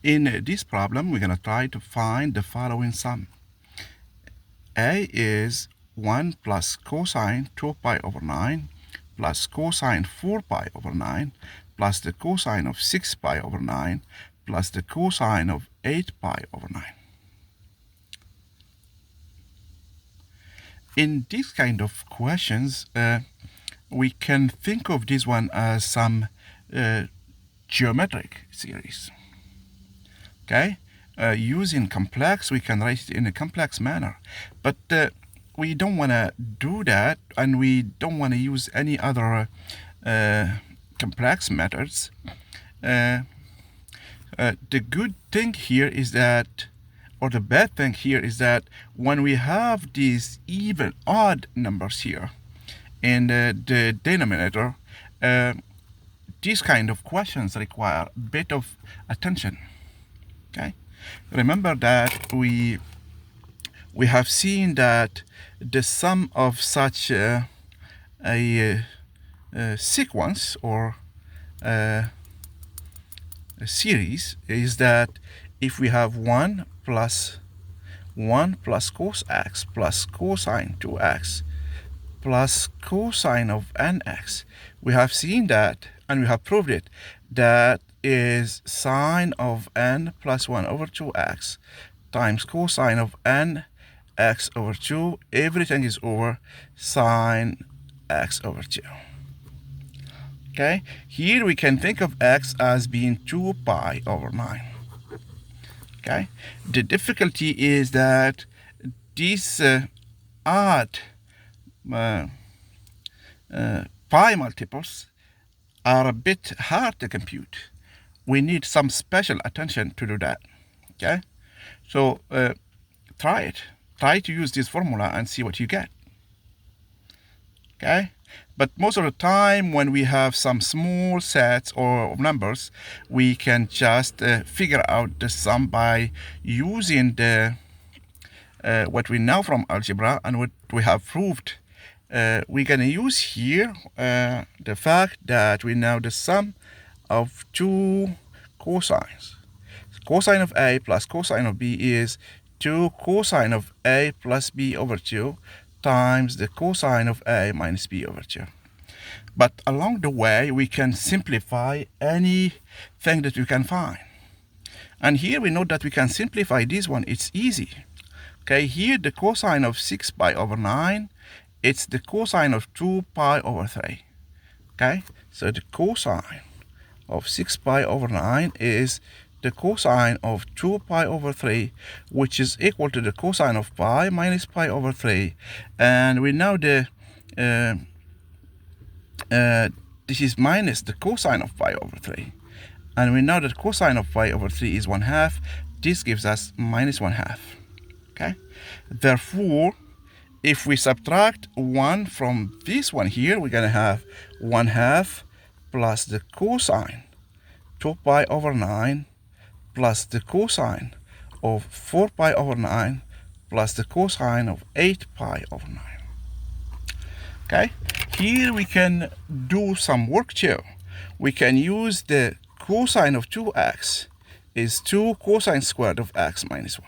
In this problem, we're going to try to find the following sum. A is 1 plus cosine 2 pi over 9 plus cosine 4 pi over 9 plus the cosine of 6 pi over 9 plus the cosine of 8 pi over 9. In these kind of questions, we can think of this one as some geometric series. Okay, using complex, we can write it in a complex manner, but we don't want to do that, and we don't want to use any other complex methods. The good thing here is that, or the bad thing here is that when we have these even odd numbers here in the denominator, these kind of questions require a bit of attention. Okay, remember that we have seen that the sum of such a sequence or a series is that if we have 1 plus cos x plus cosine 2x plus cosine of nx, we have seen that, and we have proved it, that is sine of n plus 1 over 2x times cosine of n x over 2, everything is over sine x over 2. Okay, here we can think of x as being 2 pi over 9. Okay, the difficulty is that these odd pi multiples are a bit hard to compute. We need some special attention to do that. Okay, so try it. Try to use this formula and see what you get. Okay, but most of the time when we have some small sets or numbers, we can just figure out the sum by using the what we know from algebra and what we have proved. We're going to use here the fact that we know the sum of two cosines. Cosine of A plus cosine of B is 2 cosine of A plus B over 2 times the cosine of A minus B over 2. But along the way, we can simplify anything that we can find. And here we know that we can simplify this one. It's easy. Okay, here the cosine of 6 pi over 9, it's the cosine of 2 pi over 3. Okay, so the cosine of 6 pi over 9 is the cosine of 2 pi over 3, which is equal to the cosine of pi minus pi over 3. And we know the this is minus the cosine of pi over 3. And we know that cosine of pi over 3 is 1/2. This gives us minus 1/2. Okay, therefore, if we subtract 1 from this one here, we're going to have 1/2 plus the cosine 2 pi over 9 plus the cosine of 4 pi over 9 plus the cosine of 8 pi over 9. Okay, here we can do some work too. We can use the cosine of 2x is 2 cosine squared of x minus 1.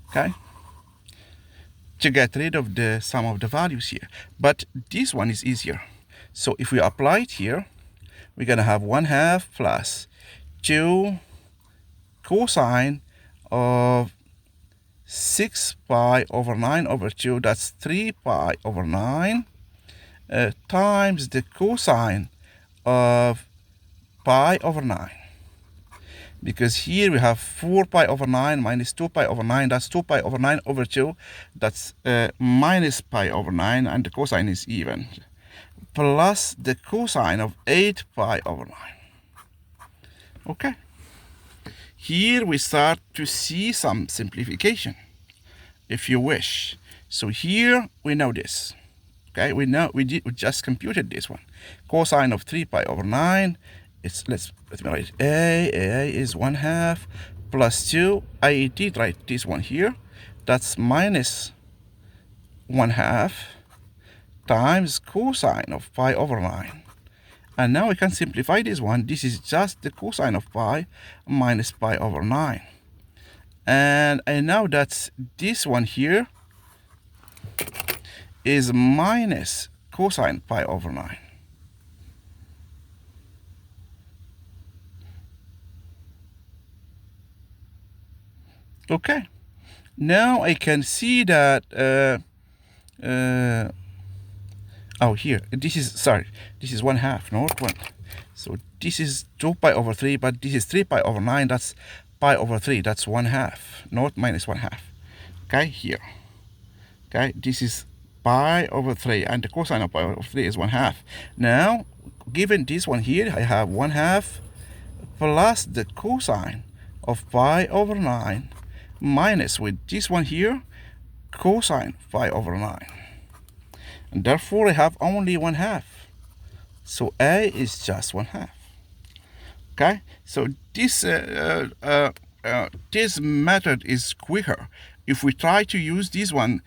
Okay, to get rid of the sum of the values here. But this one is easier. So if we apply it here, we're going to have 1/2 plus 2 cosine of 6 pi over 9 over 2, that's 3 pi over 9, times the cosine of pi over 9. Because here we have 4 pi over 9 minus 2 pi over 9, that's 2 pi over 9 over 2, that's minus pi over 9, and the cosine is even, plus the cosine of 8 pi over 9. Okay, here we start to see some simplification, if you wish. So here we know this. Okay, we just computed this one. Cosine of 3 pi over 9, it's let me write it. A is 1/2 plus 2. I did write this one here. That's minus 1/2 times cosine of pi over 9. And now we can simplify this one. This is just the cosine of pi minus pi over 9. And I know that this one here is minus cosine pi over 9. Okay, now I can see that oh, here, this is 1/2, not 1. So this is 2 pi over 3, but this is 3 pi over 9, that's pi over 3, that's 1/2, not minus 1/2. Okay, here. Okay, this is pi over 3, and the cosine of pi over 3 is 1/2. Now, given this one here, I have 1/2 plus the cosine of pi over 9 minus, with this one here, cosine pi over 9. And therefore, I have only 1/2. So A is just 1/2. Okay, so this this method is quicker. If we try to use this one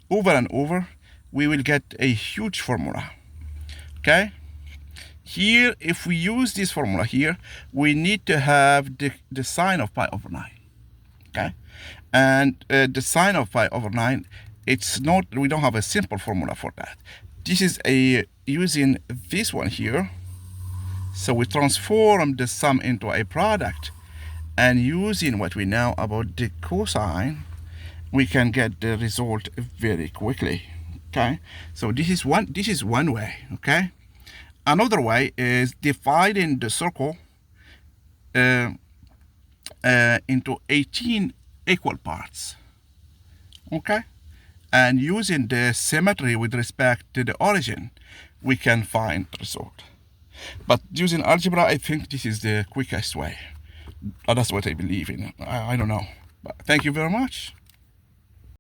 over and over, we will get a huge formula. Okay, here, if we use this formula here, we need to have the sine of pi over 9. Okay, and the sine of pi over 9, it's not, we don't have a simple formula for that. This is using this one here. So we transform the sum into a product, and using what we know about the cosine, we can get the result very quickly. Okay, so this is one way. Okay, another way is dividing the circle into 18 equal parts. Okay, and using the symmetry with respect to the origin, we can find the result. But using algebra, I think this is the quickest way. That's what I believe in. I don't know. But thank you very much.